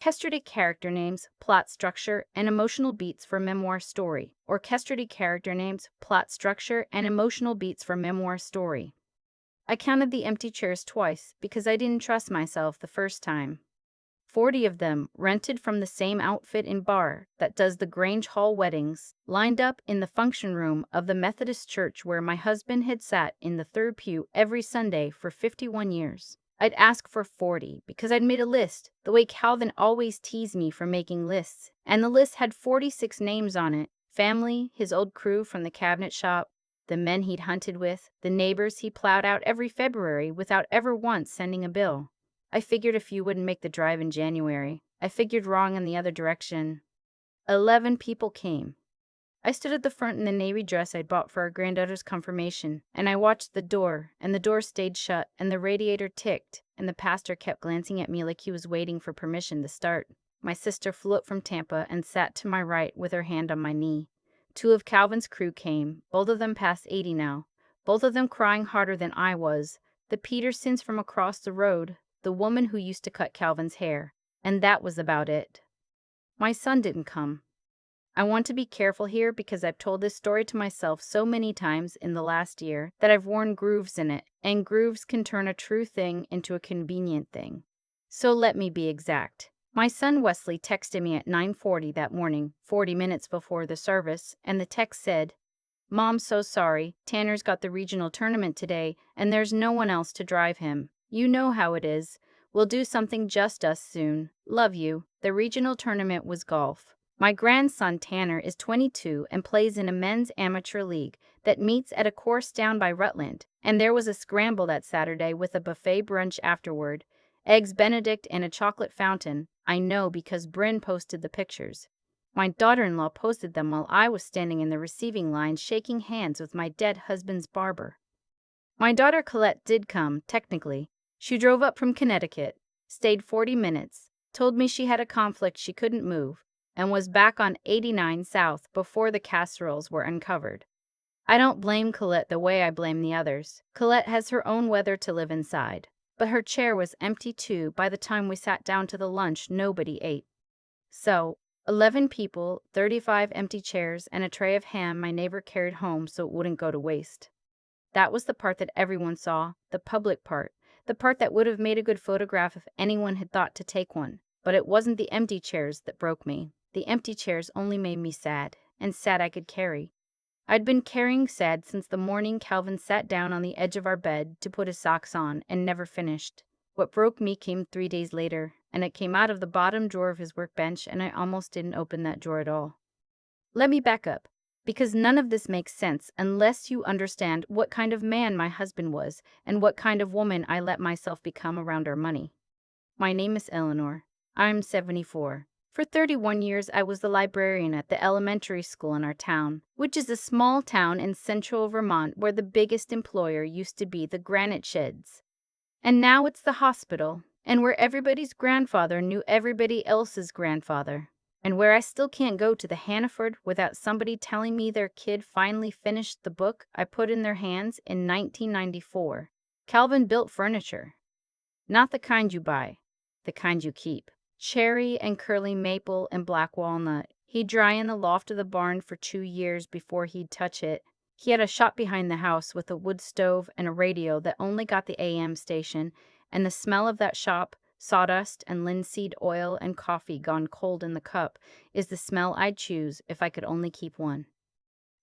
Orchestrated character names, plot structure, and emotional beats for memoir story. Orchestrated character names, plot structure, and emotional beats for memoir story. I counted the empty chairs twice because I didn't trust myself the first time. 40 of them, rented from the same outfit in bar that does the Grange Hall weddings, lined up in the function room of the Methodist church where my husband had sat in the third pew every Sunday for 51 years. I'd ask for 40 because I'd made a list, the way Calvin always teased me for making lists, and the list had 46 names on it: family, his old crew from the cabinet shop, the men he'd hunted with, the neighbors he plowed out every February without ever once sending a bill. I figured a few wouldn't make the drive in January. I figured wrong in the other direction. 11 people came. I stood at the front in the navy dress I'd bought for our granddaughter's confirmation, and I watched the door, and the door stayed shut, and the radiator ticked, and the pastor kept glancing at me like he was waiting for permission to start. My sister flew up from Tampa and sat to my right with her hand on my knee. 2 of Calvin's crew came, both of them past 80 now, both of them crying harder than I was. The Petersons from across the road, the woman who used to cut Calvin's hair, and that was about it. My son didn't come. I want to be careful here because I've told this story to myself so many times in the last year that I've worn grooves in it, and grooves can turn a true thing into a convenient thing. So let me be exact. My son Wesley texted me at 9:40 that morning, 40 minutes before the service, and the text said, "Mom, so sorry, Tanner's got the regional tournament today, and there's no one else to drive him. You know how it is. We'll do something just us soon. Love you." The regional tournament was golf. My grandson Tanner is 22 and plays in a men's amateur league that meets at a course down by Rutland, and there was a scramble that Saturday with a buffet brunch afterward. Eggs Benedict and a chocolate fountain. I know because Bryn posted the pictures. My daughter-in-law posted them while I was standing in the receiving line shaking hands with my dead husband's barber. My daughter Colette did come, technically. She drove up from Connecticut, stayed 40 minutes, told me she had a conflict she couldn't move, and was back on 89 South before the casseroles were uncovered. I don't blame Colette the way I blame the others. Colette has her own weather to live inside, but her chair was empty too by the time we sat down to the lunch nobody ate. So, 11 people, 35 empty chairs, and a tray of ham my neighbor carried home so it wouldn't go to waste. That was the part that everyone saw, the public part, the part that would have made a good photograph if anyone had thought to take one. But it wasn't the empty chairs that broke me. The empty chairs only made me sad, and sad I could carry. I'd been carrying sad since the morning Calvin sat down on the edge of our bed to put his socks on and never finished. What broke me came 3 days later, and it came out of the bottom drawer of his workbench, and I almost didn't open that drawer at all. Let me back up, because none of this makes sense unless you understand what kind of man my husband was and what kind of woman I let myself become around our money. My name is Eleanor. I'm 74. For 31 years, I was the librarian at the elementary school in our town, which is a small town in central Vermont where the biggest employer used to be the granite sheds. And now it's the hospital, and where everybody's grandfather knew everybody else's grandfather, and where I still can't go to the Hannaford without somebody telling me their kid finally finished the book I put in their hands in 1994. Calvin built furniture. Not the kind you buy, the kind you keep. Cherry and curly maple and black walnut. He'd dry in the loft of the barn for 2 years before he'd touch it. He had a shop behind the house with a wood stove and a radio that only got the AM station, and the smell of that shop, sawdust and linseed oil and coffee gone cold in the cup, is the smell I'd choose if I could only keep one.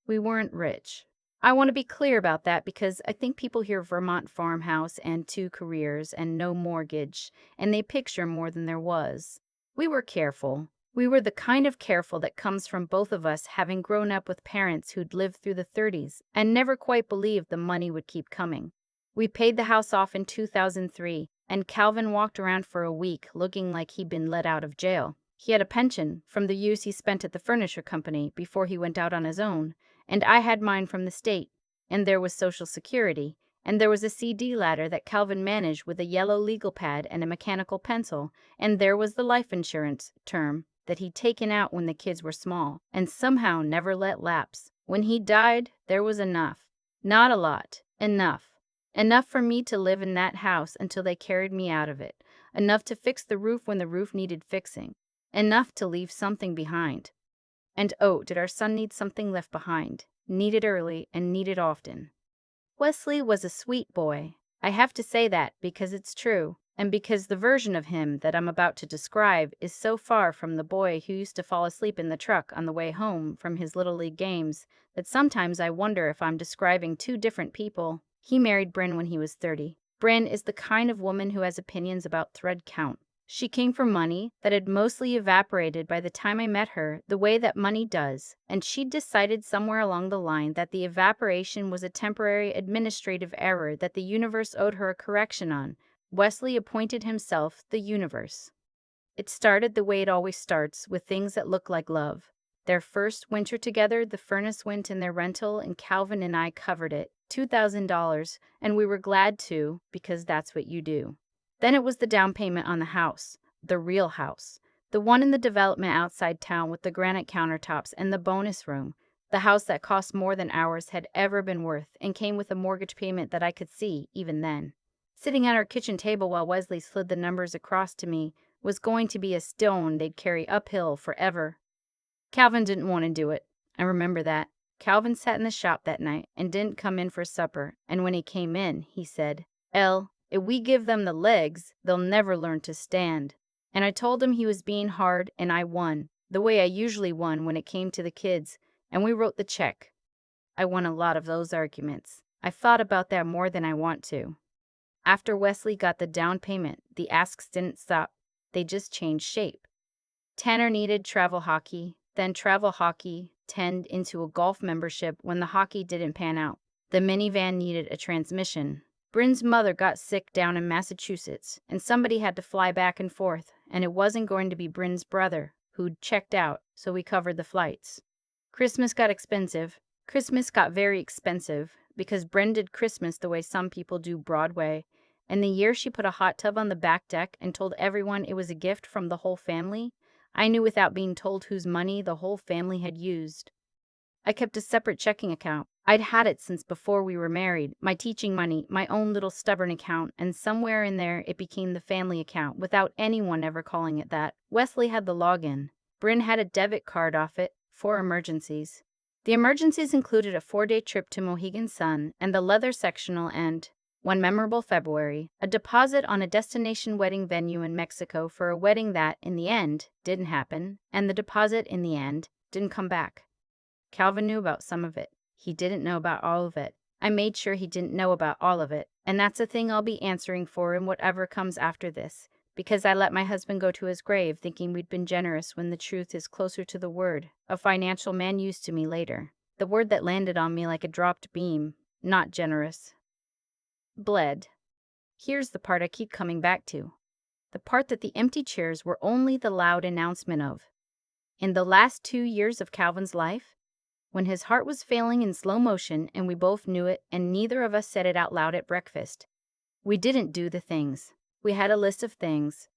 We weren't rich. I want to be clear about that because I think people hear Vermont farmhouse and 2 careers and no mortgage, and they picture more than there was. We were careful. We were the kind of careful that comes from both of us having grown up with parents who'd lived through the 30s and never quite believed the money would keep coming. We paid the house off in 2003, and Calvin walked around for a week looking like he'd been let out of jail. He had a pension from the years he spent at the furniture company before he went out on his own, and I had mine from the state, and there was Social Security, and there was a CD ladder that Calvin managed with a yellow legal pad and a mechanical pencil, and there was the life insurance term that he'd taken out when the kids were small, and somehow never let lapse. When he died, there was enough. Not a lot. Enough. Enough for me to live in that house until they carried me out of it. enough to fix the roof when the roof needed fixing, enough to leave something behind. And oh, did our son need something left behind, needed early and needed often. Wesley was a sweet boy. I have to say that because it's true, and because the version of him that I'm about to describe is so far from the boy who used to fall asleep in the truck on the way home from his Little League games that sometimes I wonder if I'm describing two different people. He married Bryn when he was 30. Bryn is the kind of woman who has opinions about thread count. She came from money that had mostly evaporated by the time I met her, the way that money does, and she'd decided somewhere along the line that the evaporation was a temporary administrative error that the universe owed her a correction on. Wesley appointed himself the universe. It started the way it always starts, with things that look like love. Their first winter together, the furnace went in their rental, and Calvin and I covered it, $2,000, and we were glad to, because that's what you do. Then it was the down payment on the house, the real house, the one in the development outside town with the granite countertops and the bonus room, the house that cost more than ours had ever been worth and came with a mortgage payment that I could see even then. Sitting at our kitchen table while Wesley slid the numbers across to me was going to be a stone they'd carry uphill forever. Calvin didn't want to do it. I remember that. Calvin sat in the shop that night and didn't come in for supper, and when he came in, he said, "El, if we give them the legs, they'll never learn to stand." And I told him he was being hard, and I won, the way I usually won when it came to the kids, and we wrote the check. I won a lot of those arguments. I've thought about that more than I want to. After Wesley got the down payment, the asks didn't stop. They just changed shape. Tanner needed travel hockey, then travel hockey turned into a golf membership when the hockey didn't pan out. The minivan needed a transmission. Bryn's mother got sick down in Massachusetts, and somebody had to fly back and forth, and it wasn't going to be Bryn's brother, who'd checked out, so we covered the flights. Christmas got expensive. Christmas got very expensive, because Bryn did Christmas the way some people do Broadway, and the year she put a hot tub on the back deck and told everyone it was a gift from the whole family, I knew without being told whose money the whole family had used. I kept a separate checking account. I'd had it since before we were married, my teaching money, my own little stubborn account, and somewhere in there it became the family account without anyone ever calling it that. Wesley had the login. Bryn had a debit card off it for emergencies. The emergencies included a 4-day trip to Mohegan Sun and the leather sectional and, one memorable February, a deposit on a destination wedding venue in Mexico for a wedding that, in the end, didn't happen, and the deposit, in the end, didn't come back. Calvin knew about some of it. He didn't know about all of it. I made sure he didn't know about all of it, and that's a thing I'll be answering for in whatever comes after this, because I let my husband go to his grave thinking we'd been generous when the truth is closer to the word a financial man used to me later. The word that landed on me like a dropped beam, not generous. Bled. Here's the part I keep coming back to. The part that the empty chairs were only the loud announcement of. In the last 2 years of Calvin's life, when his heart was failing in slow motion and we both knew it and neither of us said it out loud at breakfast, we didn't do the things. We had a list of things.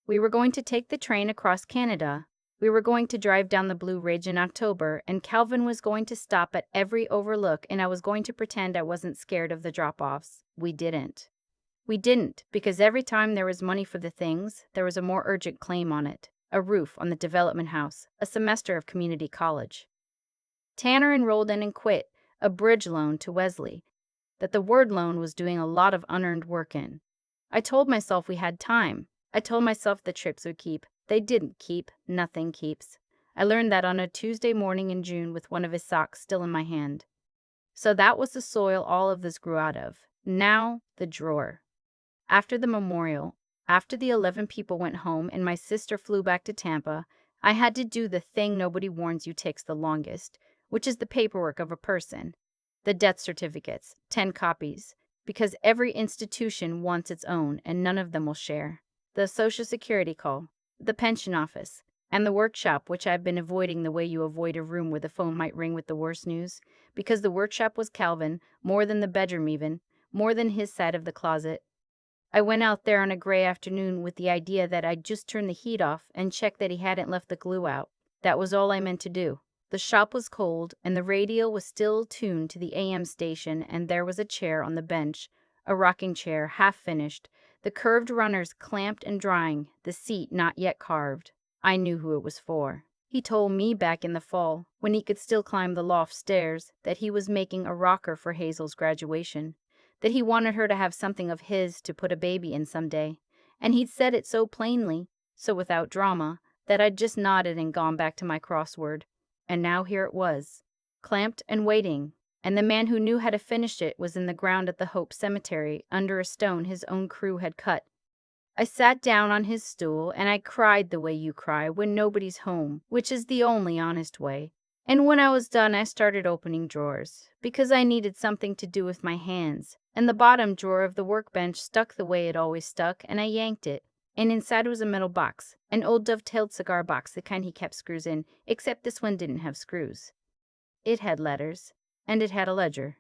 We were going to take the train across Canada. We were going to drive down the Blue Ridge in October, and Calvin was going to stop at every overlook, and I was going to pretend I wasn't scared of the drop-offs. We didn't. We didn't, because every time there was money for the things, there was a more urgent claim on it. A roof on the development house, a semester of community college. Tanner enrolled in and quit, a bridge loan to Wesley, that the word loan was doing a lot of unearned work in. I told myself we had time. I told myself the trips would keep. They didn't keep. Nothing keeps. I learned that on a Tuesday morning in June with one of his socks still in my hand. So that was the soil all of this grew out of. Now, the drawer. After the memorial, after the 11 people went home and my sister flew back to Tampa, I had to do the thing nobody warns you takes the longest, which is the paperwork of a person. The death certificates, 10 copies, because every institution wants its own and none of them will share. The Social Security call, the pension office, and the workshop, which I've been avoiding the way you avoid a room where the phone might ring with the worst news, because the workshop was Calvin, more than the bedroom even, more than his side of the closet. I went out there on a gray afternoon with the idea that I'd just turn the heat off and check that he hadn't left the glue out. That was all I meant to do. The shop was cold, and the radio was still tuned to the AM station, and there was a chair on the bench, a rocking chair, half finished, the curved runners clamped and drying, the seat not yet carved. I knew who it was for. He told me back in the fall, when he could still climb the loft stairs, that he was making a rocker for Hazel's graduation, that he wanted her to have something of his to put a baby in someday. And he'd said it so plainly, so without drama, that I'd just nodded and gone back to my crossword. And now here it was, clamped and waiting, and the man who knew how to finish it was in the ground at the Hope Cemetery under a stone his own crew had cut. I sat down on his stool and I cried the way you cry when nobody's home, which is the only honest way. And when I was done, I started opening drawers, because I needed something to do with my hands, and the bottom drawer of the workbench stuck the way it always stuck, and I yanked it. And inside was a metal box, an old dovetailed cigar box, the kind he kept screws in, except this one didn't have screws. It had letters, and it had a ledger.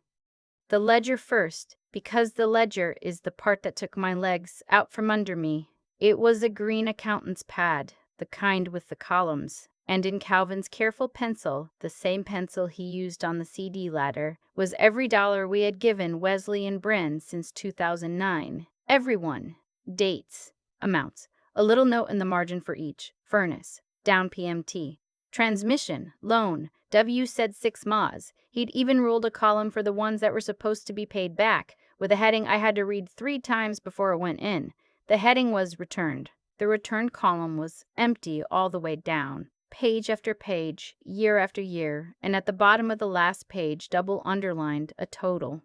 The ledger first, because the ledger is the part that took my legs out from under me. It was a green accountant's pad, the kind with the columns, and in Calvin's careful pencil, the same pencil he used on the CD ladder, was every dollar we had given Wesley and Bryn since 2009. Every one. Dates, amounts, a little note in the margin for each. Furnace, down PMT. Transmission, loan, W said 6 Mas. He'd even ruled a column for the ones that were supposed to be paid back, with a heading I had to read 3 times before it went in. The heading was returned. The returned column was empty all the way down, page after page, year after year, and at the bottom of the last page, double underlined, a total.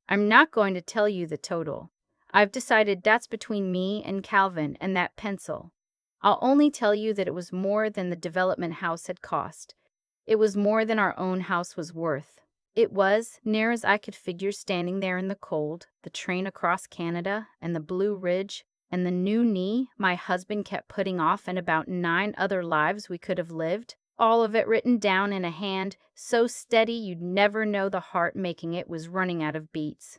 I'm not going to tell you the total. I've decided that's between me and Calvin and that pencil. I'll only tell you that it was more than the development house had cost. It was more than our own house was worth. It was, near as I could figure standing there in the cold, the train across Canada, and the Blue Ridge, and the new knee my husband kept putting off, and about 9 other lives we could have lived, all of it written down in a hand so steady you'd never know the heart making it was running out of beats.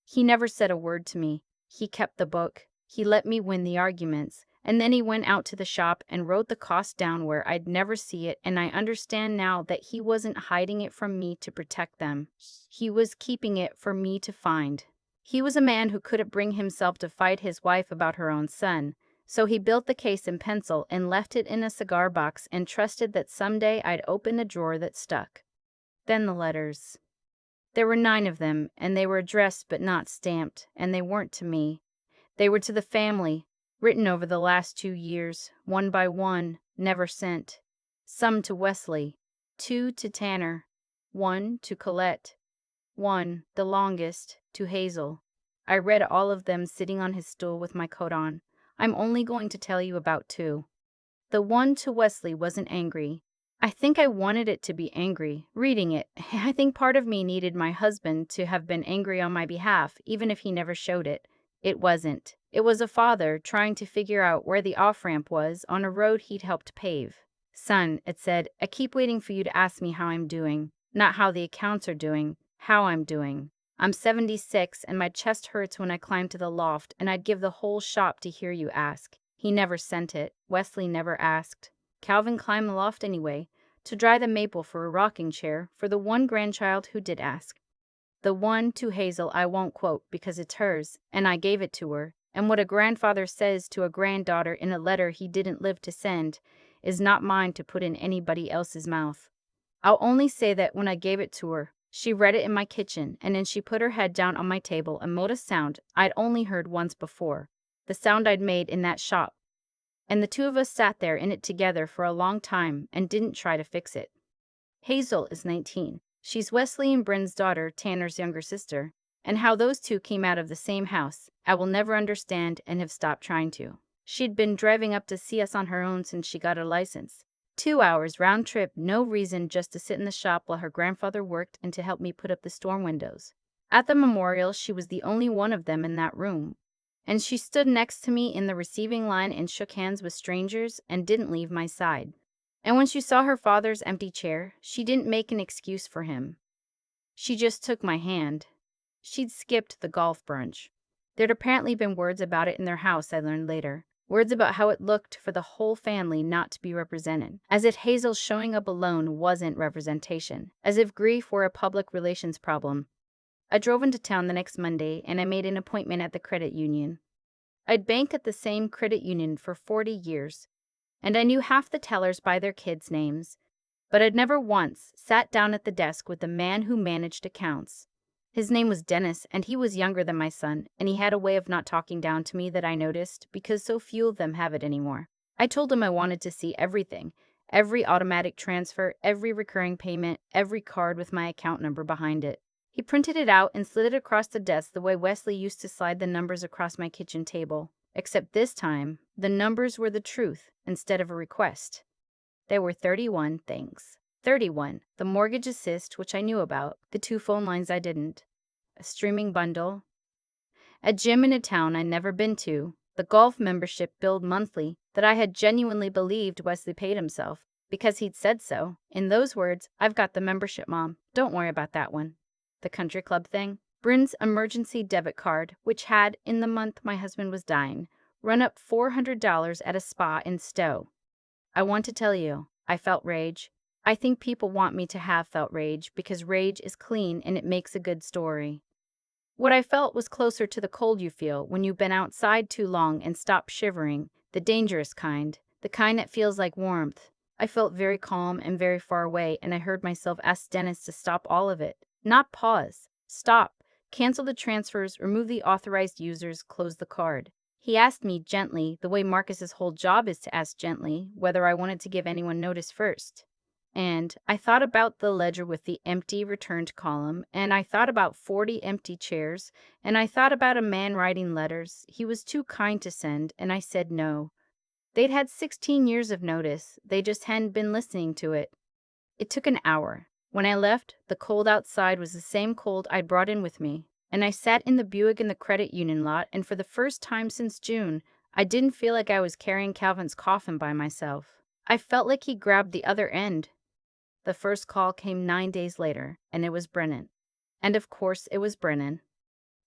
He never said a word to me. He kept the book. He let me win the arguments. And then he went out to the shop and wrote the cost down where I'd never see it, and I understand now that he wasn't hiding it from me to protect them. He was keeping it for me to find. He was a man who couldn't bring himself to fight his wife about her own son, so he built the case in pencil and left it in a cigar box and trusted that someday I'd open a drawer that stuck. Then the letters. There were 9 of them, and they were addressed but not stamped, and they weren't to me. They were to the family, written over the last 2 years, one by one, never sent. Some to Wesley, 2 to Tanner, 1 to Colette, 1, the longest, to Hazel. I read all of them sitting on his stool with my coat on. I'm only going to tell you about 2. The one to Wesley wasn't angry. I think I wanted it to be angry, reading it. I think part of me needed my husband to have been angry on my behalf, even if he never showed it. It wasn't. It was a father trying to figure out where the off-ramp was on a road he'd helped pave. Son, it said, I keep waiting for you to ask me how I'm doing. Not how the accounts are doing, how I'm doing. I'm 76 and my chest hurts when I climb to the loft, and I'd give the whole shop to hear you ask. He never sent it. Wesley never asked. Calvin climbed the loft anyway, to dry the maple for a rocking chair for the one grandchild who did ask. The one to Hazel I won't quote because it's hers, and I gave it to her, and what a grandfather says to a granddaughter in a letter he didn't live to send is not mine to put in anybody else's mouth. I'll only say that when I gave it to her, she read it in my kitchen, and then she put her head down on my table and made a sound I'd only heard once before, the sound I'd made in that shop. And the 2 of us sat there in it together for a long time and didn't try to fix it. Hazel is 19. She's Wesley and Bryn's daughter, Tanner's younger sister, and how those 2 came out of the same house, I will never understand and have stopped trying to. She'd been driving up to see us on her own since she got her license. 2 hours round trip, no reason, just to sit in the shop while her grandfather worked and to help me put up the storm windows. At the memorial, she was the only one of them in that room, and she stood next to me in the receiving line and shook hands with strangers and didn't leave my side. And when she saw her father's empty chair, she didn't make an excuse for him. She just took my hand. She'd skipped the golf brunch. There'd apparently been words about it in their house, I learned later. Words about how it looked for the whole family not to be represented. As if Hazel's showing up alone wasn't representation. As if grief were a public relations problem. I drove into town the next Monday, and I made an appointment at the credit union. I'd banked at the same credit union for 40 years, and I knew half the tellers by their kids' names, but I'd never once sat down at the desk with the man who managed accounts. His name was Dennis, and he was younger than my son, and he had a way of not talking down to me that I noticed because so few of them have it anymore. I told him I wanted to see everything, every automatic transfer, every recurring payment, every card with my account number behind it. He printed it out and slid it across the desk the way Wesley used to slide the numbers across my kitchen table. Except this time, the numbers were the truth instead of a request. There were 31 things. 31. The mortgage assist, which I knew about, the 2 phone lines I didn't, a streaming bundle, a gym in a town I'd never been to, the golf membership billed monthly that I had genuinely believed Wesley paid himself because he'd said so. In those words, "I've got the membership, Mom. Don't worry about that one." The country club thing, Bryn's emergency debit card, which had, in the month my husband was dying, run up $400 at a spa in Stowe. I want to tell you, I felt rage. I think people want me to have felt rage because rage is clean and it makes a good story. What I felt was closer to the cold you feel when you've been outside too long and stop shivering, the dangerous kind, the kind that feels like warmth. I felt very calm and very far away, and I heard myself ask Dennis to stop all of it. Not pause. Stop. Cancel the transfers, remove the authorized users, close the card. He asked me gently, the way Marcus's whole job is to ask gently, whether I wanted to give anyone notice first. And I thought about the ledger with the empty returned column, and I thought about 40 empty chairs, and I thought about a man writing letters he was too kind to send, and I said no. They'd had 16 years of notice, they just hadn't been listening to it. It took an hour. When I left, the cold outside was the same cold I'd brought in with me, and I sat in the Buick in the credit union lot, and for the first time since June, I didn't feel like I was carrying Calvin's coffin by myself. I felt like he grabbed the other end. The first call came 9 days later, and it was Brennan. And of course it was Brennan.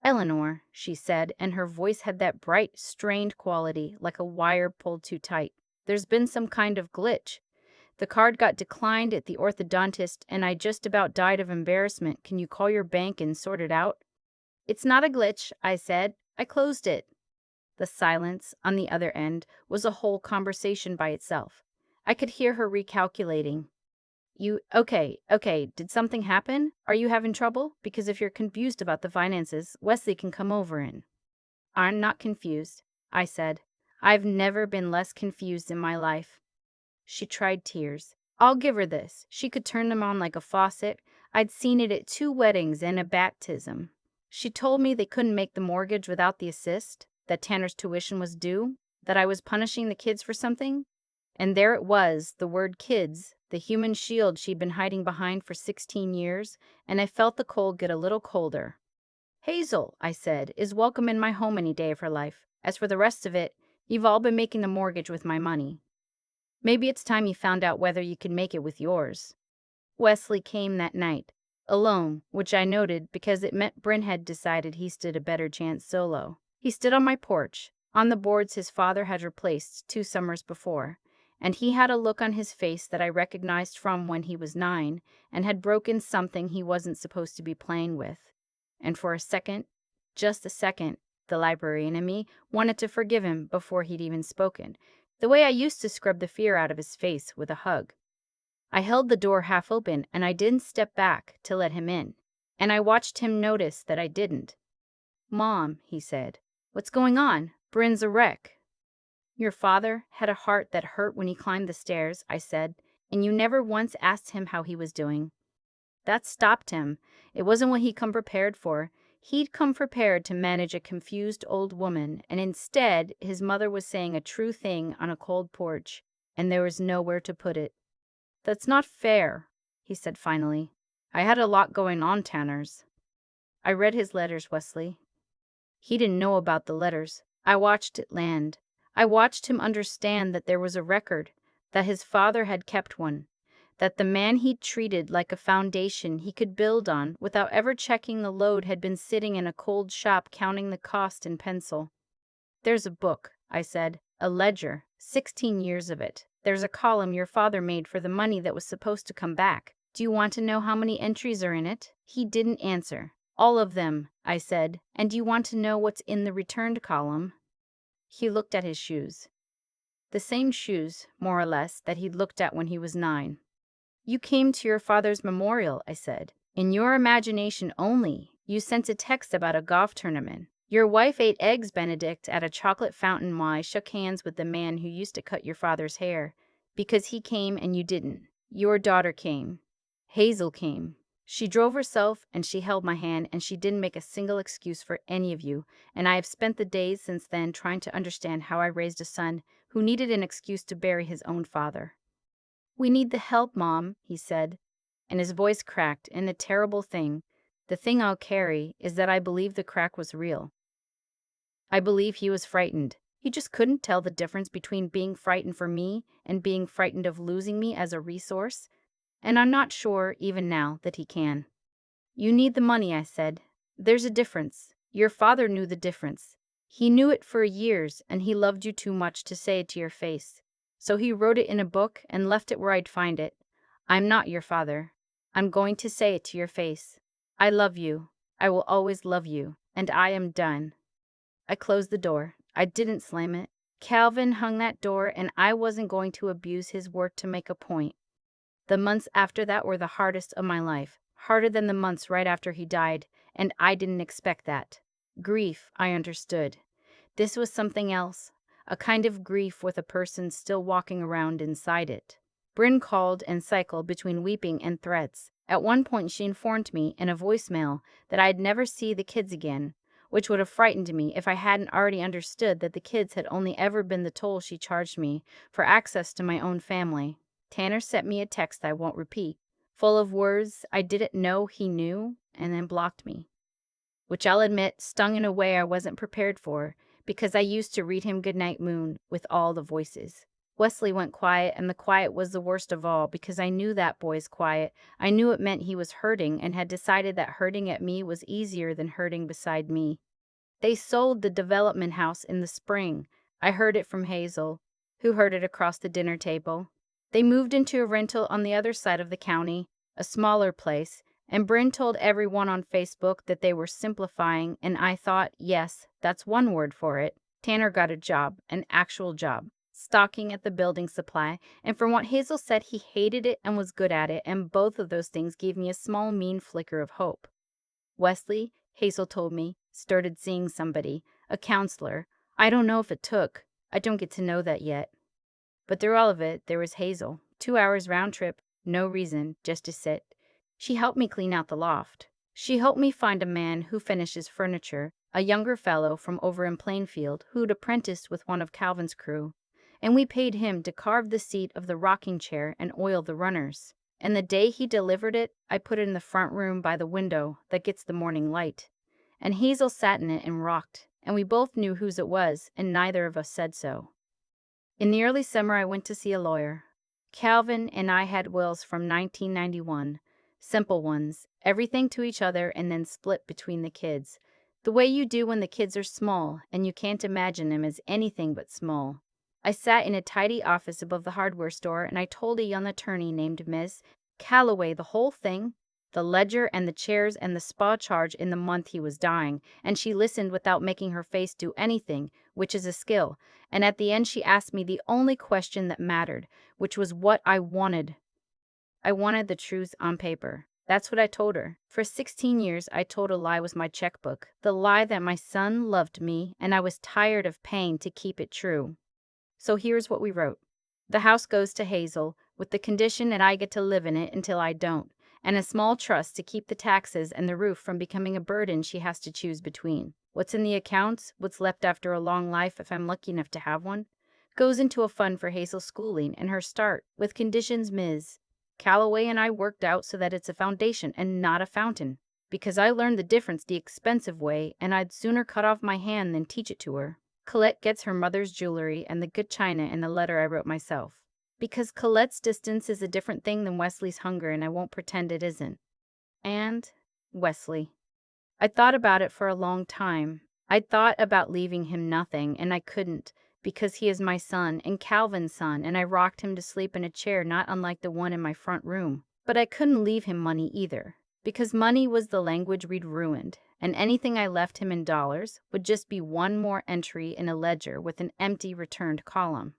"Eleanor," she said, and her voice had that bright, strained quality, like a wire pulled too tight. "There's been some kind of glitch. The card got declined at the orthodontist, and I just about died of embarrassment. Can you call your bank and sort it out?" "It's not a glitch," I said. "I closed it." The silence, on the other end, was a whole conversation by itself. I could hear her recalculating. Okay, did something happen? Are you having trouble? Because if you're confused about the finances, Wesley can come over and." "I'm not confused," I said. "I've never been less confused in my life." She tried tears. I'll give her this. She could turn them on like a faucet. I'd seen it at 2 weddings and a baptism. She told me they couldn't make the mortgage without the assist, that Tanner's tuition was due, that I was punishing the kids for something. And there it was, the word kids, the human shield she'd been hiding behind for 16 years, and I felt the cold get a little colder. "Hazel," I said, "is welcome in my home any day of her life. As for the rest of it, you've all been making the mortgage with my money. Maybe it's time you found out whether you can make it with yours." Wesley came that night, alone, which I noted because it meant Bryn had decided he stood a better chance solo. He stood on my porch, on the boards his father had replaced 2 summers before, and he had a look on his face that I recognized from when he was 9 and had broken something he wasn't supposed to be playing with. And for a second, just a second, the librarian in me wanted to forgive him before he'd even spoken, the way I used to scrub the fear out of his face with a hug. I held the door half open, and I didn't step back to let him in, and I watched him notice that I didn't. "Mom," he said, "what's going on? Bryn's a wreck." "Your father had a heart that hurt when he climbed the stairs," I said, "and you never once asked him how he was doing. That stopped him. It wasn't what he'd come prepared for. He'd come prepared to manage a confused old woman, and instead his mother was saying a true thing on a cold porch, and there was nowhere to put it." "That's not fair," he said finally. "I had a lot going on, Tanner's." "I read his letters, Wesley." He didn't know about the letters. I watched it land. I watched him understand that there was a record, that his father had kept one, that the man he'd treated like a foundation he could build on without ever checking the load had been sitting in a cold shop counting the cost in pencil. "There's a book," I said, "a ledger, 16 years of it. There's a column your father made for the money that was supposed to come back. Do you want to know how many entries are in it?" He didn't answer. "All of them," I said. "And do you want to know what's in the returned column?" He looked at his shoes. The same shoes, more or less, that he'd looked at when he was 9. You came to your father's memorial, I said. In your imagination only. You sent a text about a golf tournament. Your wife ate eggs Benedict at a chocolate fountain while I shook hands with the man who used to cut your father's hair. Because he came and you didn't. Your daughter came. Hazel came. She drove herself and she held my hand and she didn't make a single excuse for any of you, and I have spent the days since then trying to understand how I raised a son who needed an excuse to bury his own father. We need the help, Mom, he said, and his voice cracked, and the terrible thing, the thing I'll carry, is that I believe the crack was real. I believe he was frightened. He just couldn't tell the difference between being frightened for me and being frightened of losing me as a resource, and I'm not sure, even now, that he can. You need the money, I said. There's a difference. Your father knew the difference. He knew it for years, and he loved you too much to say it to your face. So he wrote it in a book and left it where I'd find it. I'm not your father. I'm going to say it to your face. I love you. I will always love you. And I am done. I closed the door. I didn't slam it. Calvin hung that door, and I wasn't going to abuse his word to make a point. The months after that were the hardest of my life, harder than the months right after he died, and I didn't expect that. Grief, I understood. This was something else, a kind of grief with a person still walking around inside it. Bryn called and cycled between weeping and threats. At one point she informed me in a voicemail that I'd never see the kids again, which would have frightened me if I hadn't already understood that the kids had only ever been the toll she charged me for access to my own family. Tanner sent me a text I won't repeat, full of words I didn't know he knew, and then blocked me. Which I'll admit stung in a way I wasn't prepared for, because I used to read him Goodnight Moon with all the voices. Wesley went quiet, and the quiet was the worst of all, because I knew that boy's quiet. I knew it meant he was hurting, and had decided that hurting at me was easier than hurting beside me. They sold the development house in the spring. I heard it from Hazel, who heard it across the dinner table. They moved into a rental on the other side of the county, a smaller place, and Bryn told everyone on Facebook that they were simplifying, and I thought, yes, that's one word for it. Tanner got a job, an actual job, stocking at the building supply, and from what Hazel said, he hated it and was good at it, and both of those things gave me a small, mean flicker of hope. Wesley, Hazel told me, started seeing somebody, a counselor. I don't know if it took. I don't get to know that yet. But through all of it, there was Hazel. 2 hours round trip, no reason, just to sit. She helped me clean out the loft. She helped me find a man who finishes furniture, a younger fellow from over in Plainfield who'd apprenticed with one of Calvin's crew. And we paid him to carve the seat of the rocking chair and oil the runners. And the day he delivered it, I put it in the front room by the window that gets the morning light. And Hazel sat in it and rocked, and we both knew whose it was, and neither of us said so. In the early summer, I went to see a lawyer. Calvin and I had wills from 1991, simple ones, everything to each other and then split between the kids, the way you do when the kids are small and you can't imagine them as anything but small. I sat in a tidy office above the hardware store, and I told a young attorney named Miss Calloway the whole thing, the ledger and the chairs and the spa charge in the month he was dying, and she listened without making her face do anything, which is a skill, and at the end she asked me the only question that mattered, which was what I wanted. I wanted the truth on paper. That's what I told her. For 16 years, I told a lie was my checkbook, the lie that my son loved me, and I was tired of paying to keep it true. So here's what we wrote. The house goes to Hazel, with the condition that I get to live in it until I don't, and a small trust to keep the taxes and the roof from becoming a burden she has to choose between. What's in the accounts, what's left after a long life if I'm lucky enough to have one, goes into a fund for Hazel's schooling and her start, with conditions Ms. Calloway and I worked out so that it's a foundation and not a fountain, because I learned the difference the expensive way, and I'd sooner cut off my hand than teach it to her. Colette gets her mother's jewelry and the good china in the letter I wrote myself. Because Colette's distance is a different thing than Wesley's hunger, and I won't pretend it isn't. And Wesley. I thought about it for a long time. I thought about leaving him nothing, and I couldn't, because he is my son and Calvin's son, and I rocked him to sleep in a chair not unlike the one in my front room. But I couldn't leave him money either. because money was the language we'd ruined, and anything I left him in dollars would just be one more entry in a ledger with an empty returned column.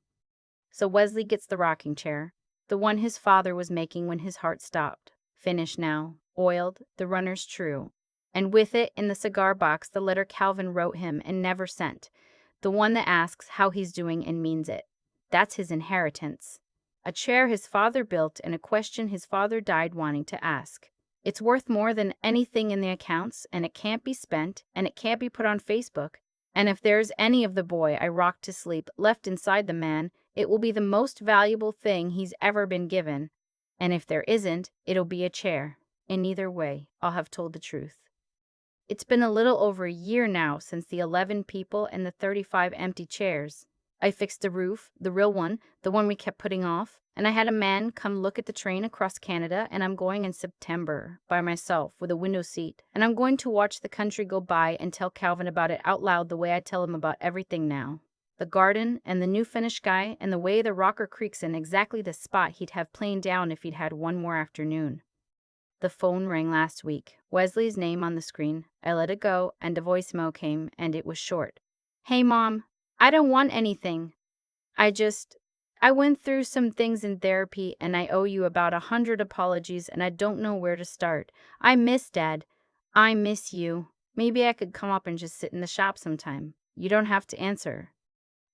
So Wesley gets the rocking chair, the one his father was making when his heart stopped. Finished now, oiled, the runner's true. And with it, in the cigar box, the letter Calvin wrote him and never sent. The one that asks how he's doing and means it. That's his inheritance. A chair his father built and a question his father died wanting to ask. It's worth more than anything in the accounts, and it can't be spent, and it can't be put on Facebook. And if there's any of the boy I rocked to sleep left inside the man, it will be the most valuable thing he's ever been given. And if there isn't, it'll be a chair. In either way, I'll have told the truth. It's been a little over a year now since the 11 people and the 35 empty chairs. I fixed the roof, the real one, the one we kept putting off, and I had a man come look at the train across Canada, and I'm going in September by myself with a window seat, and I'm going to watch the country go by and tell Calvin about it out loud the way I tell him about everything now. The garden and the new finished sky and the way the rocker creaks in exactly the spot he'd have planed down if he'd had one more afternoon. The phone rang last week. Wesley's name on the screen. I let it go, and a voicemail came, and it was short. Hey, Mom. I don't want anything. I went through some things in therapy, and I owe you about 100 apologies, and I don't know where to start. I miss Dad. I miss you. Maybe I could come up and just sit in the shop sometime. You don't have to answer.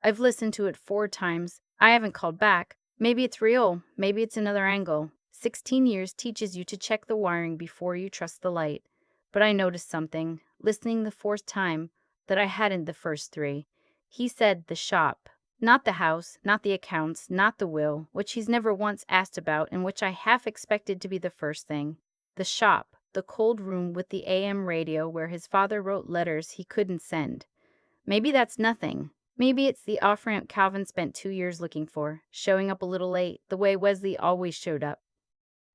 I've listened to it 4 times. I haven't called back. Maybe it's real. Maybe it's another angle. 16 years teaches you to check the wiring before you trust the light. But I noticed something, listening the 4th time, that I hadn't the first 3. He said the shop. Not the house, not the accounts, not the will, which he's never once asked about and which I half expected to be the first thing. The shop, the cold room with the AM radio where his father wrote letters he couldn't send. Maybe that's nothing. Maybe it's the off-ramp Calvin spent 2 years looking for, showing up a little late, the way Wesley always showed up.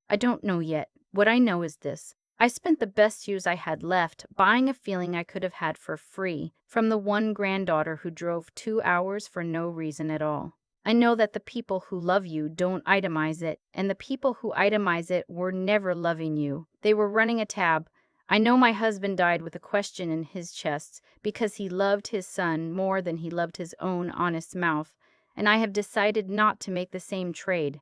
I don't know yet. What I know is this. I spent the best years I had left buying a feeling I could have had for free from the one granddaughter who drove 2 hours for no reason at all. I know that the people who love you don't itemize it, and the people who itemize it were never loving you. They were running a tab. I know my husband died with a question in his chest because he loved his son more than he loved his own honest mouth, and I have decided not to make the same trade.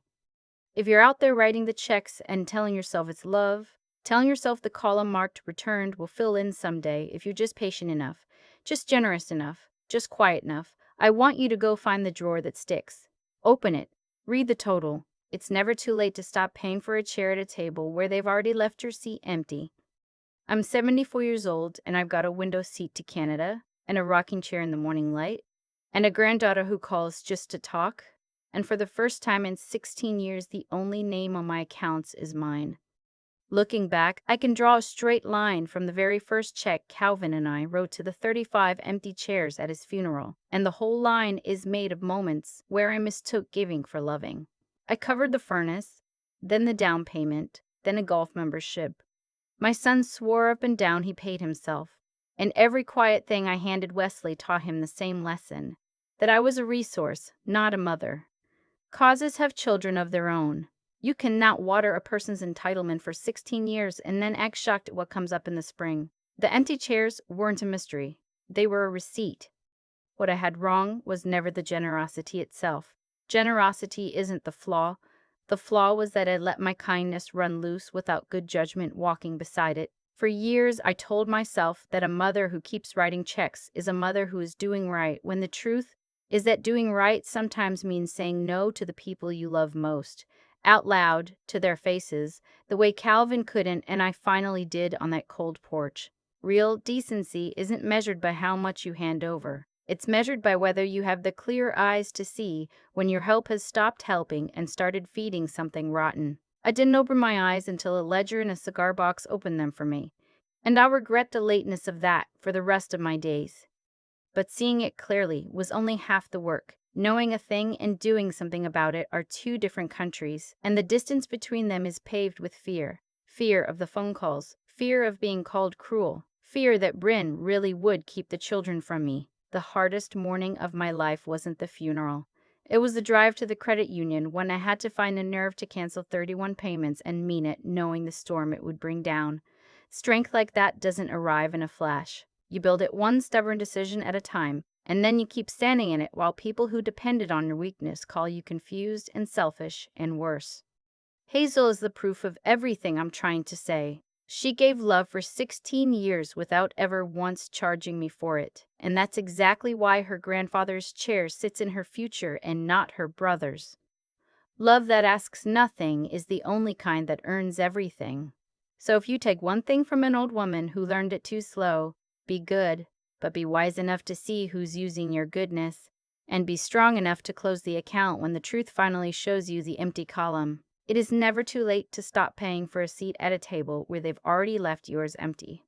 If you're out there writing the checks and telling yourself it's love, telling yourself the column marked returned will fill in someday if you're just patient enough, just generous enough, just quiet enough, I want you to go find the drawer that sticks. Open it. Read the total. It's never too late to stop paying for a chair at a table where they've already left your seat empty. I'm 74 years old, and I've got a window seat to Canada, and a rocking chair in the morning light, and a granddaughter who calls just to talk, and for the first time in 16 years, the only name on my accounts is mine. Looking back, I can draw a straight line from the very first check Calvin and I wrote to the 35 empty chairs at his funeral, and the whole line is made of moments where I mistook giving for loving. I covered the furnace, then the down payment, then a golf membership. My son swore up and down he paid himself, and every quiet thing I handed Wesley taught him the same lesson, that I was a resource, not a mother. Causes have children of their own. You cannot water a person's entitlement for 16 years and then act shocked at what comes up in the spring. The empty chairs weren't a mystery. They were a receipt. What I had wrong was never the generosity itself. Generosity isn't the flaw. The flaw was that I let my kindness run loose without good judgment walking beside it. For years, I told myself that a mother who keeps writing checks is a mother who is doing right, when the truth is that doing right sometimes means saying no to the people you love most, out loud, to their faces, the way Calvin couldn't and I finally did on that cold porch. Real decency isn't measured by how much you hand over. It's measured by whether you have the clear eyes to see when your help has stopped helping and started feeding something rotten. I didn't open my eyes until a ledger and a cigar box opened them for me, and I'll regret the lateness of that for the rest of my days. But seeing it clearly was only half the work. Knowing a thing and doing something about it are 2 different countries, and the distance between them is paved with fear. Fear of the phone calls, fear of being called cruel, fear that Bryn really would keep the children from me. The hardest morning of my life wasn't the funeral. It was the drive to the credit union when I had to find the nerve to cancel 31 payments and mean it, knowing the storm it would bring down. Strength like that doesn't arrive in a flash. You build it one stubborn decision at a time, and then you keep standing in it while people who depended on your weakness call you confused and selfish and worse. Hazel is the proof of everything I'm trying to say. She gave love for 16 years without ever once charging me for it, and that's exactly why her grandfather's chair sits in her future and not her brother's. Love that asks nothing is the only kind that earns everything. So if you take one thing from an old woman who learned it too slow, be good, but be wise enough to see who's using your goodness, and be strong enough to close the account when the truth finally shows you the empty column. It is never too late to stop paying for a seat at a table where they've already left yours empty.